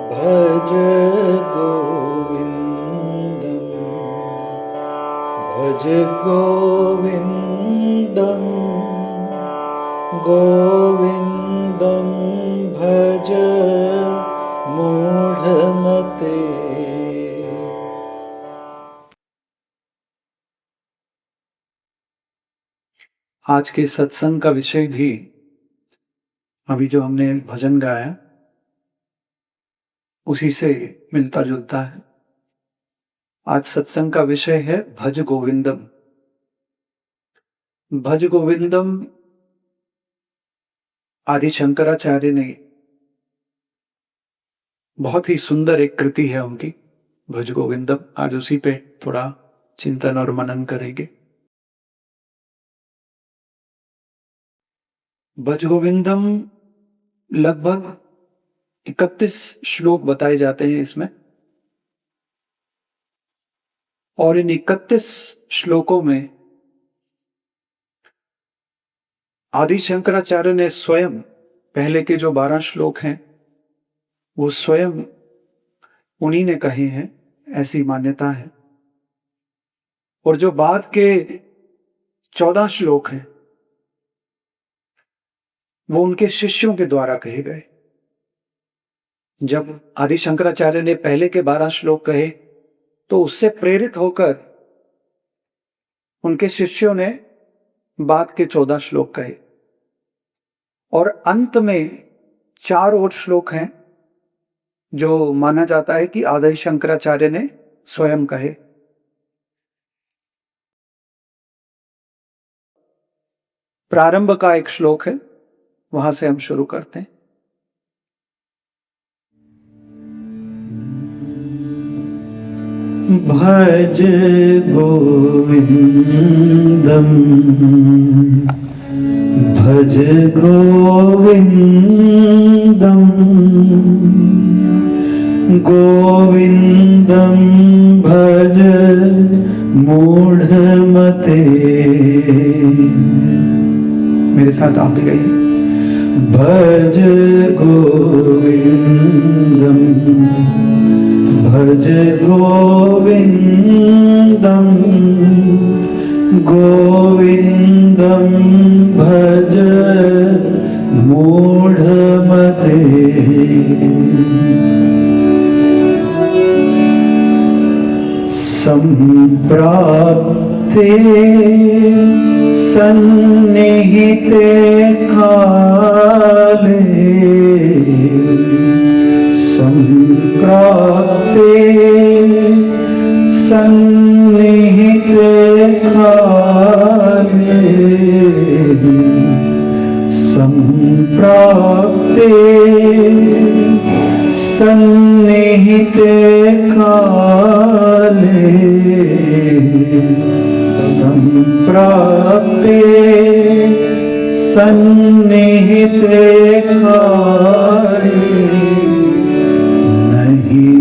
भज गोविन्दम् भज गोविन्दम् गोविन्दं भज मूढमते। आज के सत्संग का विषय भी अभी जो हमने भजन गाया उसी से मिलता जुलता है। आज सत्संग का विषय है भज गोविंदम। भज गोविंदम आदि शंकराचार्य ने बहुत ही सुंदर एक कृति है उनकी भज गोविंदम। आज उसी पे थोड़ा चिंतन और मनन करेंगे। भज गोविंदम लगभग 31 श्लोक बताए जाते हैं इसमें, और इन 31 श्लोकों में आदि शंकराचार्य ने स्वयं पहले के जो 12 श्लोक हैं वो स्वयं उन्हीं ने कहे हैं, ऐसी मान्यता है। और जो बाद के 14 श्लोक हैं वो उनके शिष्यों के द्वारा कहे गए। जब आदि शंकराचार्य ने पहले के 12 श्लोक कहे तो उससे प्रेरित होकर उनके शिष्यों ने बाद के 14 श्लोक कहे, और अंत में 4 और श्लोक हैं जो माना जाता है कि आदि शंकराचार्य ने स्वयं कहे। प्रारंभ का एक श्लोक है, वहां से हम शुरू करते हैं। भज गोविन्दम् भज गोविन्दम् गोविन्दं भज मूढमते। मेरे साथ आप भी गाइए। भज गोविन्दम् भज गोविन्दम् गोविन्दं भज मूढमते। सम्प्राप्ते सन्निहिते काले सम्प्राप्ते सन्निहिते काले सम्प्राप्ते सन्निहिते काले सम्प्राप्ते सन्निहिते काले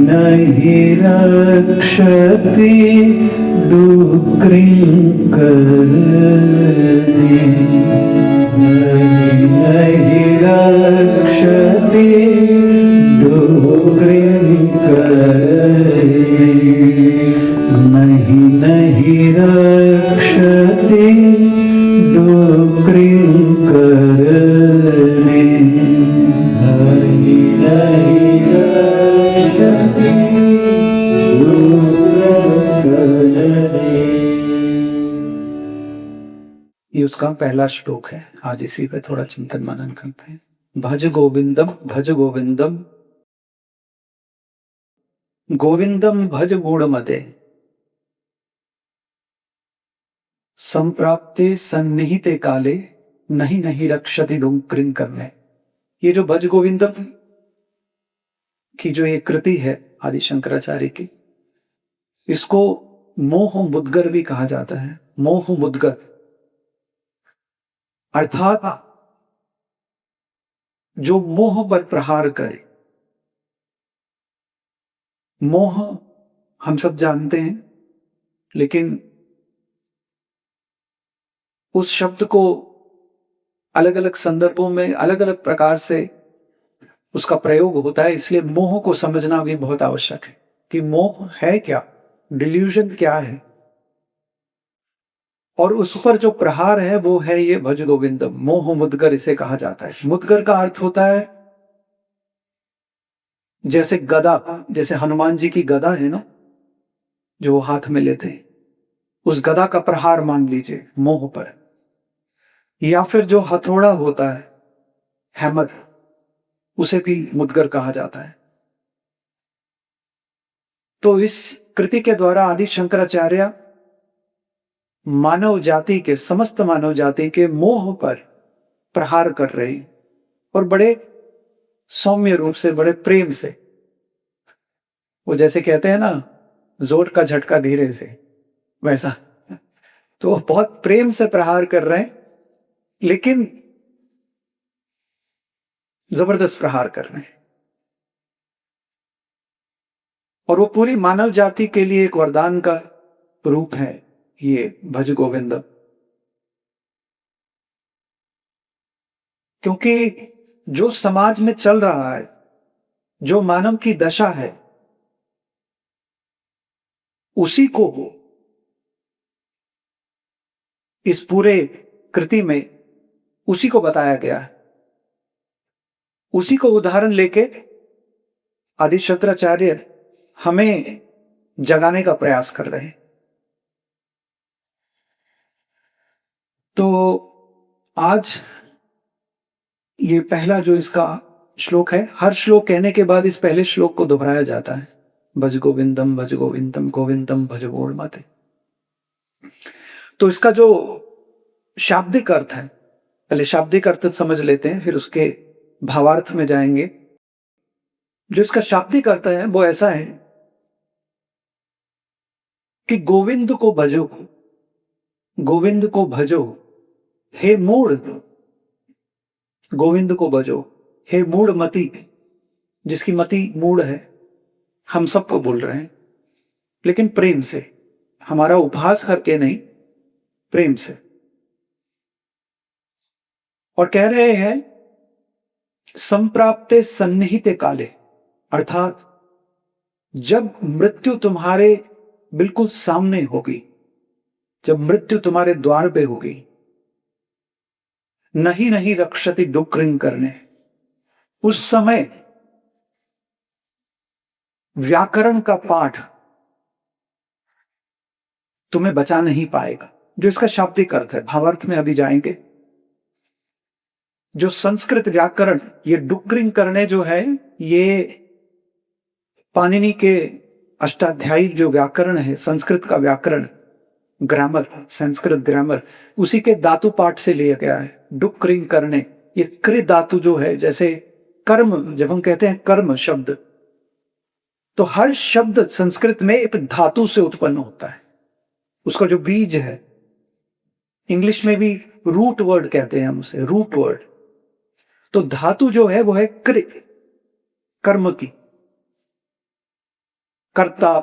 नहि रक्षति डुक्रीं करणे नहि रक्षति डुक्रीं करणे नहि रक्षति डुक्रीं करणे नहि रक्षति ये उसका पहला श्लोक है। आज इसी पे थोड़ा चिंतन मनन करते हैं। भज गोविंदम गोविंदम भज मूढ़मते संप्राप्ते सन्निहिते काले नहीं नहीं रक्षति डुक्रीं करणे। ये जो भज गोविंदम की जो ये कृति है आदि शंकराचार्य की, इसको मोह मुद्गर भी कहा जाता है। मोह मुद्गर अर्थात जो मोह पर प्रहार करे। मोह हम सब जानते हैं, लेकिन उस शब्द को अलग अलग संदर्भों में अलग अलग प्रकार से उसका प्रयोग होता है। इसलिए मोह को समझना भी बहुत आवश्यक है कि मोह है क्या, डिल्यूजन क्या है, और उस पर जो प्रहार है वो है ये भज गोविंदम। मोह मुदगर इसे कहा जाता है। मुदगर का अर्थ होता है जैसे गदा, जैसे हनुमान जी की गदा है ना जो वो हाथ में लेते हैं, उस गदा का प्रहार मान लीजिए मोह पर। या फिर जो हथौड़ा होता है, हैमर, उसे भी मुदगर कहा जाता है। तो इस कृति के द्वारा आदि शंकराचार्य मानव जाति के, समस्त मानव जाति के मोह पर प्रहार कर रहे हैं, और बड़े सौम्य रूप से, बड़े प्रेम से। वो जैसे कहते हैं ना, जोर का झटका धीरे से, वैसा। तो वो बहुत प्रेम से प्रहार कर रहे हैं, लेकिन जबरदस्त प्रहार कर रहे हैं। और वो पूरी मानव जाति के लिए एक वरदान का रूप है ये भज गोविंदम। क्योंकि जो समाज में चल रहा है, जो मानव की दशा है, उसी को इस पूरे कृति में उसी को बताया गया है। उसी को उदाहरण लेके आदि शंकराचार्य हमें जगाने का प्रयास कर रहे हैं। तो आज ये पहला जो इसका श्लोक है, हर श्लोक कहने के बाद इस पहले श्लोक को दोहराया जाता है, भज गोविंदम गोविंदम भज गौरमते। तो इसका जो शाब्दिक अर्थ है, पहले शाब्दिक अर्थ समझ लेते हैं, फिर उसके भावार्थ में जाएंगे। जो इसका शाब्दिक अर्थ है वो ऐसा है कि गोविंद को भजो, गोविंद को भजो हे मूढ़, गोविंद को भजो हे मूढ़ मति, जिसकी मति मूढ़ है। हम सबको बोल रहे हैं, लेकिन प्रेम से, हमारा उपहास करके नहीं, प्रेम से। और कह रहे हैं संप्राप्ते सन्निहिते काले, अर्थात जब मृत्यु तुम्हारे बिल्कुल सामने होगी, जब मृत्यु तुम्हारे द्वार पे होगी, नहीं नहीं रक्षति डुक्रिंग करने, उस समय व्याकरण का पाठ तुम्हें बचा नहीं पाएगा। जो इसका शाब्दिक अर्थ है, भावार्थ में अभी जाएंगे। जो संस्कृत व्याकरण, ये डुक्रिंग करने जो है, ये पाणिनि के अष्टाध्यायी जो व्याकरण है, संस्कृत का व्याकरण, ग्रामर, संस्कृत ग्रामर, उसी के धातु पाठ से लिया गया है। डुक्रिंग करने, ये कृ धातु जो है, जैसे कर्म, जब हम कहते हैं कर्म शब्द, तो हर शब्द संस्कृत में एक धातु से उत्पन्न होता है। उसका जो बीज है, इंग्लिश में भी रूट वर्ड कहते हैं हम उसे, रूट वर्ड। तो धातु जो है वो है कृ, कर्म की, कर्ता,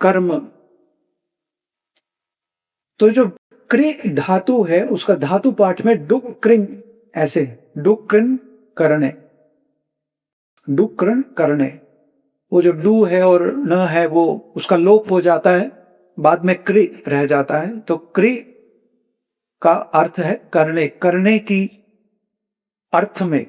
कर्म। तो जो कृ धातु है, उसका धातु पाठ में डुक्रिंग, ऐसे डुक्रिन करने, डुक्रिन करने। वो जो डू है और न है वो उसका लोप हो जाता है, बाद में कृ रह जाता है। तो कृ का अर्थ है करने, करने की अर्थ में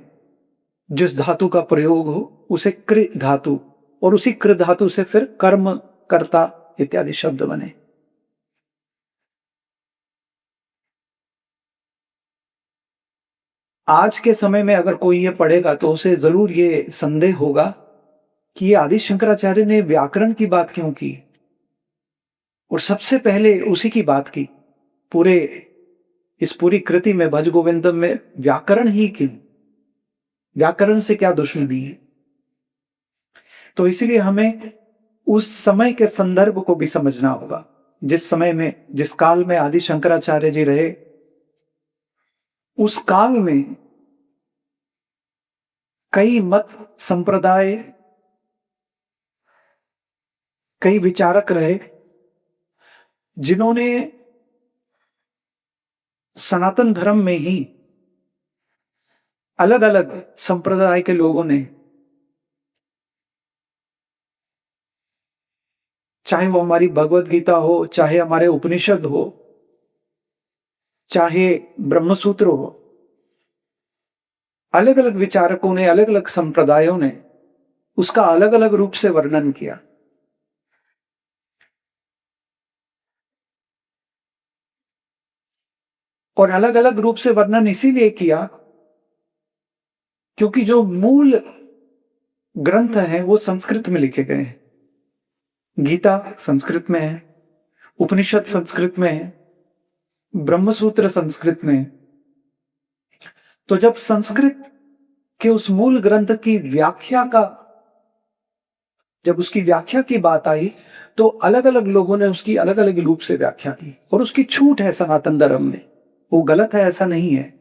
जिस धातु का प्रयोग हो उसे कृ धातु, और उसी कृ धातु से फिर कर्म, कर्ता इत्यादि शब्द बने। आज के समय में अगर कोई ये पढ़ेगा तो उसे जरूर ये संदेह होगा कि ये आदि शंकराचार्य ने व्याकरण की बात क्यों की, और सबसे पहले उसी की बात की। पूरे इस पूरी कृति में, भज गोविंदम में व्याकरण ही क्यों, व्याकरण से क्या दुश्मनी है। तो इसीलिए हमें उस समय के संदर्भ को भी समझना होगा, जिस समय में, जिस काल में आदि शंकराचार्य जी रहे, उस काल में कई मत संप्रदाय, कई विचारक रहे, जिन्होंने सनातन धर्म में ही अलग अलग संप्रदाय के लोगों ने चाहे वो हमारी भगवत गीता हो, चाहे हमारे उपनिषद हो, चाहे ब्रह्मसूत्र हो, अलग अलग विचारकों ने, अलग अलग संप्रदायों ने उसका अलग अलग रूप से वर्णन किया। और अलग अलग रूप से वर्णन इसीलिए किया क्योंकि जो मूल ग्रंथ हैं वो संस्कृत में लिखे गए हैं। गीता संस्कृत में है, उपनिषद संस्कृत में है, ब्रह्मसूत्र संस्कृत में है। तो जब संस्कृत के उस मूल ग्रंथ की व्याख्या का जब उसकी व्याख्या की बात आई तो अलग अलग लोगों ने उसकी अलग अलग रूप से व्याख्या की और उसकी छूट है सनातन धर्म में, वो गलत है ऐसा नहीं है।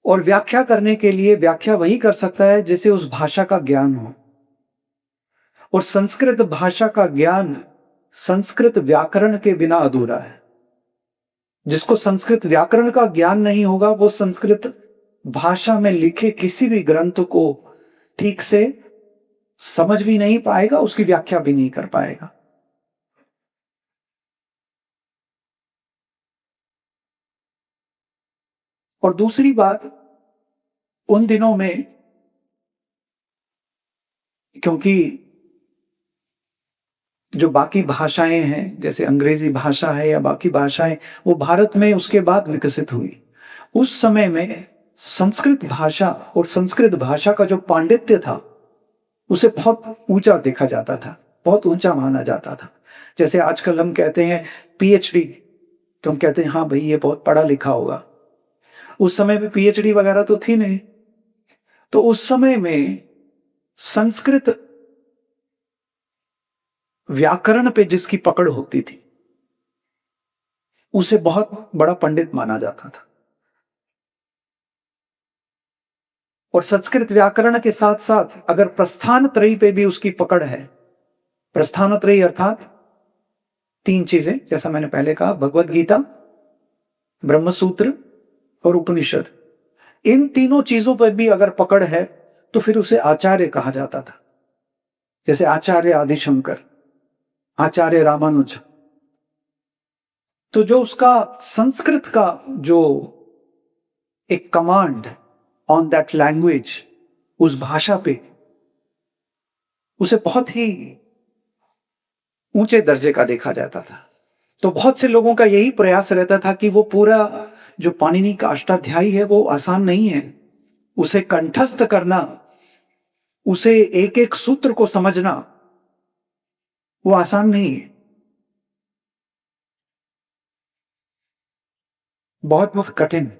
और व्याख्या करने के लिए व्याख्या वही कर सकता है जिसे उस भाषा का ज्ञान हो, और संस्कृत भाषा का ज्ञान संस्कृत व्याकरण के बिना अधूरा है। जिसको संस्कृत व्याकरण का ज्ञान नहीं होगा वो संस्कृत भाषा में लिखे किसी भी ग्रंथ को ठीक से समझ भी नहीं पाएगा, उसकी व्याख्या भी नहीं कर पाएगा। और दूसरी बात, उन दिनों में क्योंकि जो बाकी भाषाएं हैं जैसे अंग्रेजी भाषा है या बाकी भाषाएं वो भारत में उसके बाद विकसित हुई। उस समय में संस्कृत भाषा और संस्कृत भाषा का जो पांडित्य था उसे बहुत ऊंचा देखा जाता था, बहुत ऊंचा माना जाता था। जैसे आजकल हम कहते हैं पीएचडी, तो हम कहते हैं हाँ भाई ये बहुत पढ़ा लिखा होगा। उस समय में पीएचडी वगैरह तो थी नहीं। तो उस समय में संस्कृत व्याकरण पे जिसकी पकड़ होती थी उसे बहुत बड़ा पंडित माना जाता था। और संस्कृत व्याकरण के साथ साथ अगर प्रस्थान त्रयी पे भी उसकी पकड़ है, प्रस्थान त्रयी अर्थात 3 चीजें, जैसा मैंने पहले कहा, भगवत गीता, ब्रह्मसूत्र और उपनिषद, इन तीनों चीजों पर भी अगर पकड़ है तो फिर उसे आचार्य कहा जाता था। जैसे आचार्य आदिशंकर, आचार्य रामानुज। तो जो उसका संस्कृत का जो एक कमांड ऑन दैट लैंग्वेज, उस भाषा पे, उसे बहुत ही ऊंचे दर्जे का देखा जाता था। तो बहुत से लोगों का यही प्रयास रहता था कि वो पूरा जो पाणिनि का अष्टाध्यायी है वो आसान नहीं है, उसे कंठस्थ करना, उसे एक एक सूत्र को समझना वो आसान नहीं है, बहुत बहुत कठिन।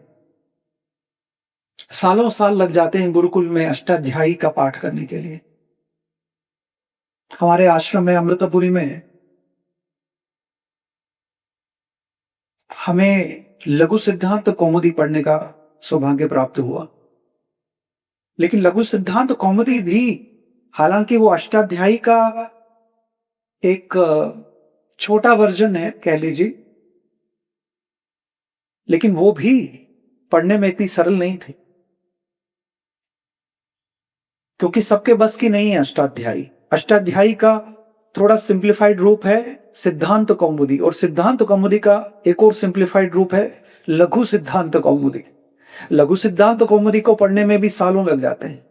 सालों साल लग जाते हैं गुरुकुल में अष्टाध्यायी का पाठ करने के लिए। हमारे आश्रम में अमृतपुरी में हमें लघु सिद्धांत कौमुदी पढ़ने का सौभाग्य प्राप्त हुआ। लेकिन लघु सिद्धांत कौमुदी भी, हालांकि वो अष्टाध्यायी का एक छोटा वर्जन है कह लीजिए, लेकिन वो भी पढ़ने में इतनी सरल नहीं थी क्योंकि सबके बस की नहीं है अष्टाध्यायी। अष्टाध्यायी का थोड़ा सिंप्लीफाइड रूप है सिद्धांत कौमुदी, और सिद्धांत कौमुदी का एक और सिंप्लीफाइड रूप है लघु सिद्धांत कौमुदी। लघु सिद्धांत कौमुदी को पढ़ने में भी सालों लग जाते हैं,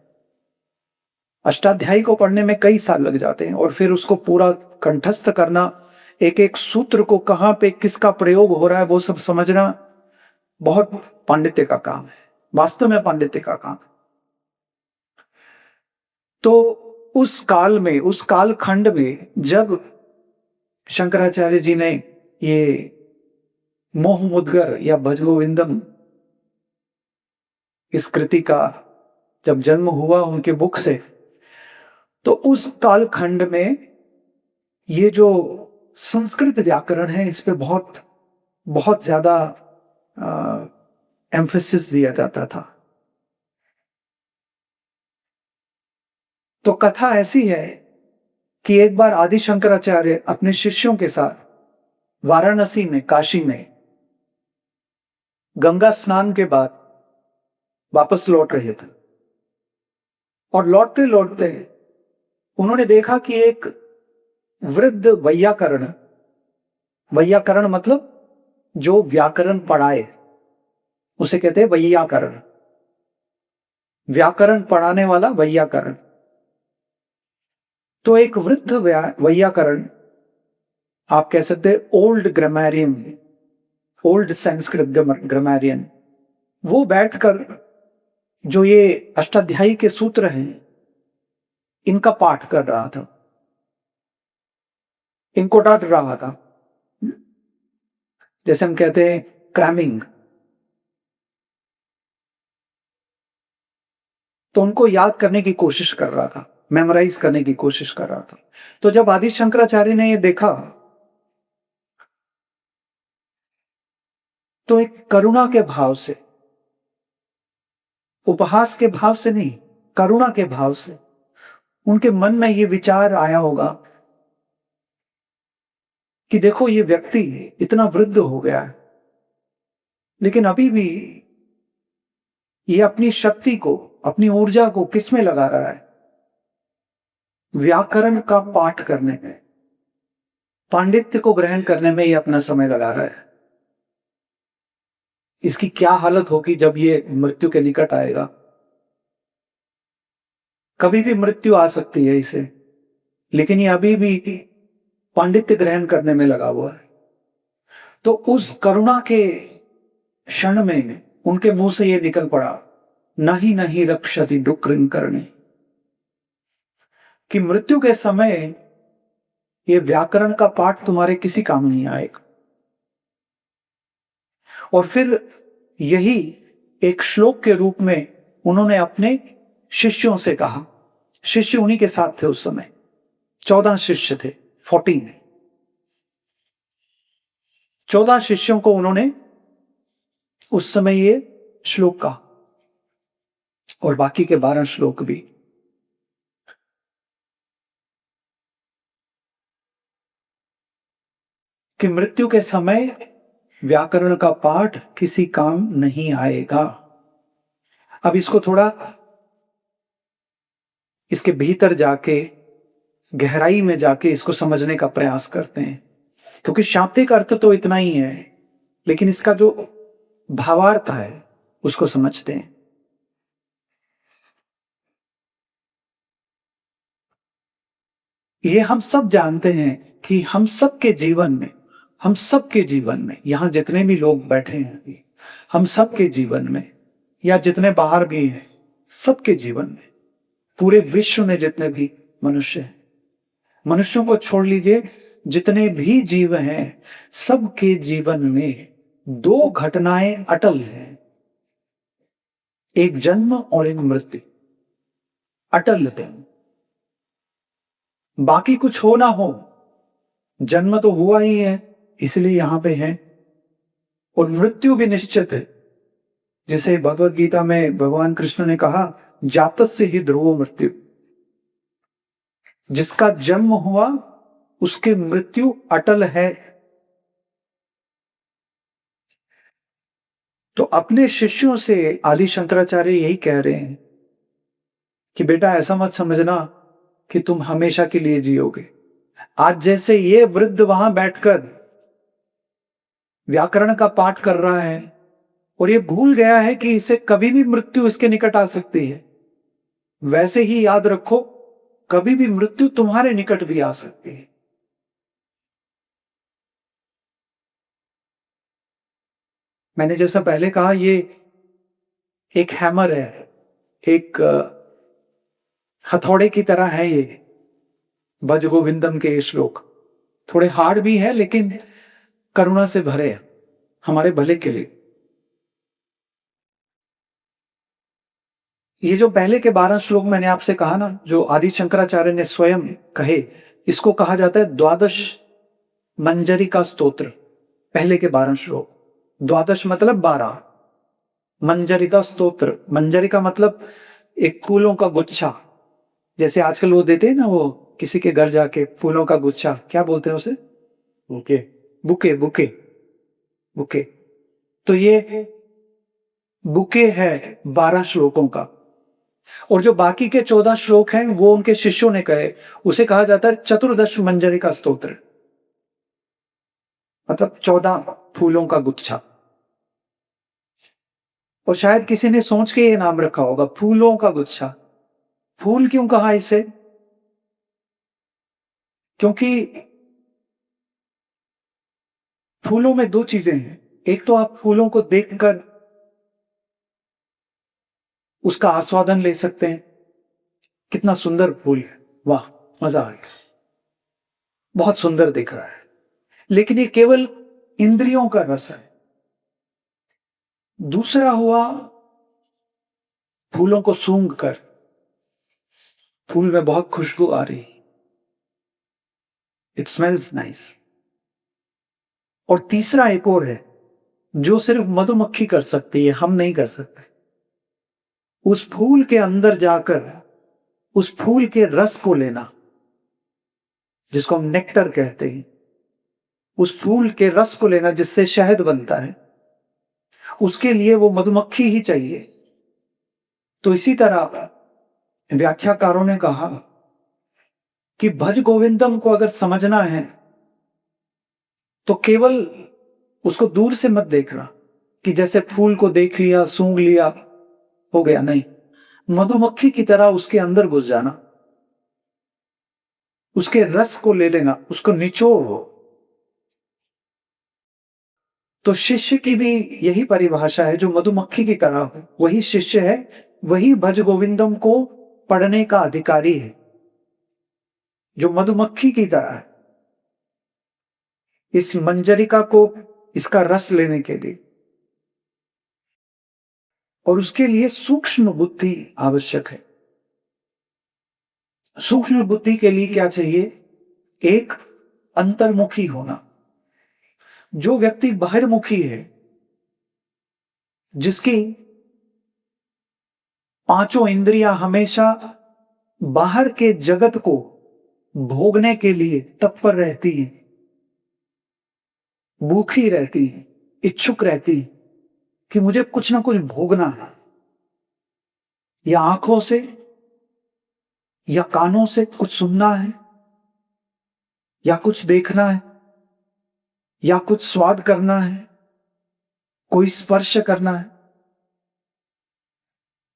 अष्टाध्यायी को पढ़ने में कई साल लग जाते हैं, और फिर उसको पूरा कंठस्थ करना, एक एक सूत्र को कहां पे किसका प्रयोग हो रहा है वो सब समझना बहुत पांडित्य का काम है, वास्तव में पांडित्य का काम है। तो उस काल में, उस कालखंड में जब शंकराचार्य जी ने ये मोह मुद्गर या भज गोविंदम इस कृति का जब जन्म हुआ उनके मुख से, तो उस कालखंड में ये जो संस्कृत व्याकरण है इस पे बहुत बहुत ज्यादा एम्फेसिस दिया जाता था। तो कथा ऐसी है कि एक बार आदि शंकराचार्य अपने शिष्यों के साथ वाराणसी में, काशी में गंगा स्नान के बाद वापस लौट रहे थे, और लौटते लौटते उन्होंने देखा कि एक वृद्ध वैयाकरण, वैयाकरण मतलब जो व्याकरण पढ़ाए उसे कहते हैं वैयाकरण, व्याकरण पढ़ाने वाला वैयाकरण। तो एक वृद्ध वैयाकरण, आप कह सकते हैं old grammarian, old Sanskrit grammarian, वो बैठकर जो ये अष्टाध्यायी के सूत्र हैं इनका पाठ कर रहा था, इनको डांट रहा था, जैसे हम कहते हैं क्रैमिंग। तो उनको याद करने की कोशिश कर रहा था, मेमोराइज करने की कोशिश कर रहा था। तो जब आदि शंकराचार्य ने ये देखा तो एक करुणा के भाव से, उपहास के भाव से नहीं, करुणा के भाव से उनके मन में ये विचार आया होगा कि देखो ये व्यक्ति इतना वृद्ध हो गया है, लेकिन अभी भी ये अपनी शक्ति को, अपनी ऊर्जा को किस में लगा रहा है? व्याकरण का पाठ करने में, पांडित्य को ग्रहण करने में ये अपना समय लगा रहा है। इसकी क्या हालत होगी जब ये मृत्यु के निकट आएगा? कभी भी मृत्यु आ सकती है इसे, लेकिन ये अभी भी पांडित्य ग्रहण करने में लगा हुआ है। तो उस करुणा के क्षण में उनके मुंह से ये निकल पड़ा, नहीं नहीं रक्षति डुक्रिन करणे, कि मृत्यु के समय ये व्याकरण का पाठ तुम्हारे किसी काम नहीं आएगा। और फिर यही एक श्लोक के रूप में उन्होंने अपने शिष्यों से कहा। शिष्य उन्हीं के साथ थे उस समय, 14 शिष्य थे, 14। 14 शिष्यों को उन्होंने उस समय ये श्लोक कहा, और बाकी के 12 श्लोक भी। कि मृत्यु के समय व्याकरण का पाठ किसी काम नहीं आएगा। अब इसको थोड़ा इसके भीतर जाके, गहराई में जाके इसको समझने का प्रयास करते हैं, क्योंकि शाब्दिक अर्थ तो इतना ही है, लेकिन इसका जो भावार्थ है उसको समझते हैं। ये हम सब जानते हैं कि हम सबके जीवन में, हम सबके जीवन में, यहां जितने भी लोग बैठे हैं, हम सबके जीवन में, या जितने बाहर भी हैं, सबके जीवन में, पूरे विश्व में जितने भी मनुष्य हैं, मनुष्यों को छोड़ लीजिए, जितने भी जीव हैं, सबके जीवन में 2 घटनाएं अटल हैं, एक जन्म और एक मृत्यु, अटल दिन। बाकी कुछ हो ना हो, जन्म तो हुआ ही है, इसलिए यहां पे है, और मृत्यु भी निश्चित है। जैसे भगवत गीता में भगवान कृष्ण ने कहा, जातस्य ही ध्रुवो मृत्यु, जिसका जन्म हुआ उसकी मृत्यु अटल है। तो अपने शिष्यों से आदि शंकराचार्य यही कह रहे हैं कि बेटा ऐसा मत समझना कि तुम हमेशा के लिए जियोगे। आज जैसे ये वृद्ध वहां बैठकर व्याकरण का पाठ कर रहा है और ये भूल गया है कि इसे कभी भी मृत्यु इसके निकट आ सकती है, वैसे ही याद रखो, कभी भी मृत्यु तुम्हारे निकट भी आ सकती है। मैंने जैसा पहले कहा, ये एक हैमर है, एक हथौड़े की तरह है ये भज गोविंदम के श्लोक। थोड़े हार्ड भी है, लेकिन करुणा से भरे हैं, हमारे भले के लिए। ये जो पहले के 12 श्लोक मैंने आपसे कहा ना, जो आदि शंकराचार्य ने स्वयं कहे, इसको कहा जाता है द्वादश मंजरिका स्तोत्र। पहले के 12 श्लोक, द्वादश मतलब 12, मंजरिका स्तोत्र, मंजरिका मतलब एक फूलों का गुच्छा, जैसे आजकल वो देते हैं ना, वो किसी के घर जाके फूलों का गुच्छा, क्या बोलते हैं उसे? Bouquet, bouquet, bouquet, bouquet. तो ये बुके है 12 श्लोकों का, और जो बाकी के 14 श्लोक हैं वो उनके शिष्यों ने कहे। उसे कहा जाता है चतुर्दश मंजरी का स्तोत्र, मतलब 14 फूलों का गुच्छा। और शायद किसी ने सोच के ये नाम रखा होगा, फूलों का गुच्छा। फूल क्यों कहा इसे? क्योंकि फूलों में दो चीजें हैं। एक तो आप फूलों को देखकर उसका आस्वादन ले सकते हैं, कितना सुंदर फूल है, वाह मजा आ गया, बहुत सुंदर दिख रहा है। लेकिन ये केवल इंद्रियों का रस है। दूसरा हुआ फूलों को सूंघ कर, फूल में बहुत खुशबू आ रही, इट स्मेल्स नाइस। और तीसरा एक और है जो सिर्फ मधुमक्खी कर सकती है, हम नहीं कर सकते। उस फूल के अंदर जाकर उस फूल के रस को लेना, जिसको हम नेक्टर कहते हैं, उस फूल के रस को लेना जिससे शहद बनता है, उसके लिए वो मधुमक्खी ही चाहिए। तो इसी तरह व्याख्याकारों ने कहा कि भज गोविंदम को अगर समझना है तो केवल उसको दूर से मत देखना कि जैसे फूल को देख लिया, सूंघ लिया, हो गया, नहीं। मधुमक्खी की तरह उसके अंदर घुस जाना, उसके रस को ले लेना, उसको निचोड़ो। तो शिष्य की भी यही परिभाषा है, जो मधुमक्खी की तरह हो वही शिष्य है, वही भज गोविंदम को पढ़ने का अधिकारी है, जो मधुमक्खी की तरह है इस मंजरिका को, इसका रस लेने के लिए। और उसके लिए सूक्ष्म बुद्धि आवश्यक है। सूक्ष्म बुद्धि के लिए क्या चाहिए? एक, अंतर्मुखी होना। जो व्यक्ति बाहिर्मुखी है, जिसकी पांचों इंद्रियां हमेशा बाहर के जगत को भोगने के लिए तत्पर रहती हैं, भूखी रहती हैं, इच्छुक रहती हैं कि मुझे कुछ ना कुछ भोगना है, या आंखों से या कानों से कुछ सुनना है, या कुछ देखना है, या कुछ स्वाद करना है, कोई स्पर्श करना है।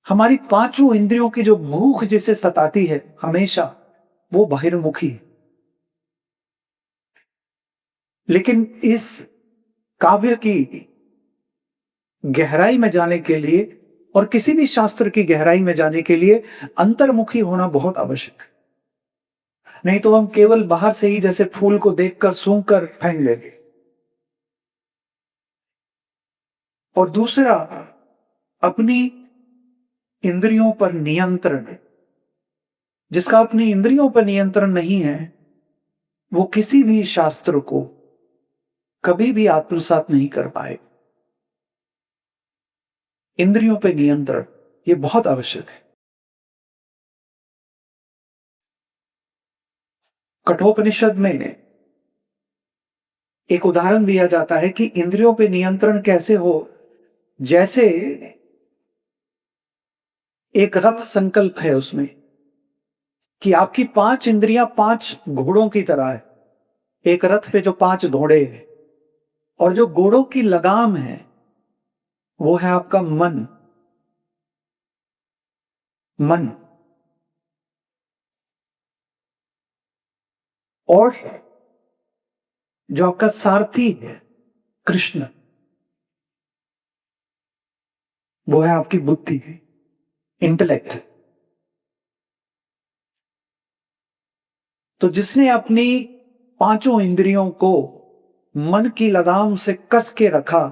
हमारी पांचों इंद्रियों की जो भूख जिसे सताती है हमेशा, वो बहिर्मुखी है। लेकिन इस काव्य की गहराई में जाने के लिए और किसी भी शास्त्र की गहराई में जाने के लिए अंतर्मुखी होना बहुत आवश्यक है। नहीं तो हम केवल बाहर से ही जैसे फूल को देखकर सूंघकर फेंक देंगे। और दूसरा, अपनी इंद्रियों पर नियंत्रण। जिसका अपनी इंद्रियों पर नियंत्रण नहीं है, वो किसी भी शास्त्र को कभी भी आत्मसात नहीं कर पाए। इंद्रियों पर नियंत्रण ये बहुत आवश्यक है। कठोपनिषद में एक उदाहरण दिया जाता है कि इंद्रियों पे नियंत्रण कैसे हो। जैसे एक रथ संकल्प है उसमें कि आपकी 5 इंद्रियां 5 घोड़ों की तरह है। एक रथ पे जो 5 घोड़े हैं, और जो घोड़ों की लगाम है वो है आपका मन। मन और जो आपका सारथी है कृष्ण, वो है आपकी बुद्धि, इंटेलेक्ट। तो जिसने अपनी पांचों इंद्रियों को मन की लगाम से कस के रखा,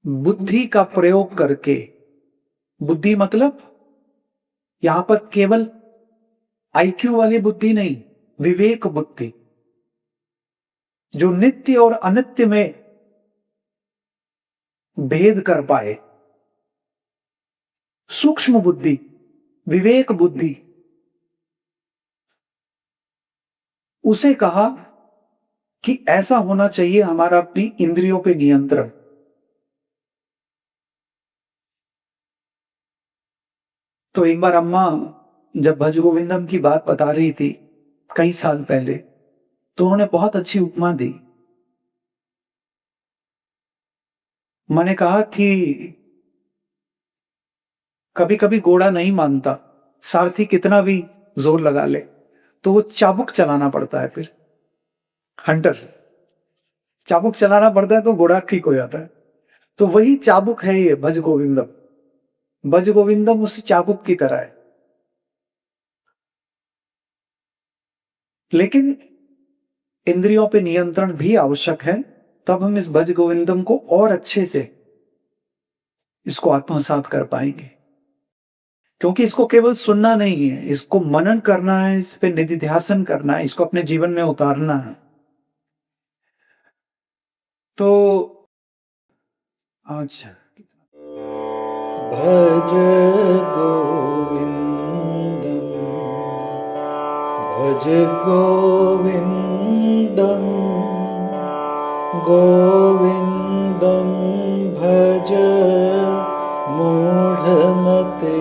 बुद्धि का प्रयोग करके, बुद्धि मतलब यहां पर केवल आईक्यू वाली बुद्धि नहीं, विवेक बुद्धि, जो नित्य और अनित्य में भेद कर पाए, सूक्ष्म बुद्धि, विवेक बुद्धि, उसे कहा कि ऐसा होना चाहिए हमारा अपनी इंद्रियों पे नियंत्रण। तो एक बार अम्मा जब भज गोविंदम की बात बता रही थी कई साल पहले, तो उन्होंने बहुत अच्छी उपमा दी। मैंने कहा कि कभी कभी घोड़ा नहीं मानता, सारथी कितना भी जोर लगा ले तो वो चाबुक चलाना पड़ता है। फिर हंटर चाबुक चलाना पड़ता है तो घोड़ा ठीक हो जाता है। तो वही चाबुक है ये भज गोविंदम। भज गोविंदम उस चाबुक की तरह है। लेकिन इंद्रियों पे नियंत्रण भी आवश्यक है, तब हम इस भज गोविंदम को और अच्छे से इसको आत्मसात कर पाएंगे। क्योंकि इसको केवल सुनना नहीं है, इसको मनन करना है, इस पे निधिध्यासन करना है, इसको अपने जीवन में उतारना है। तो आज भज गोविन्दं भज गोविन्दं गोविन्दं भज मूढमते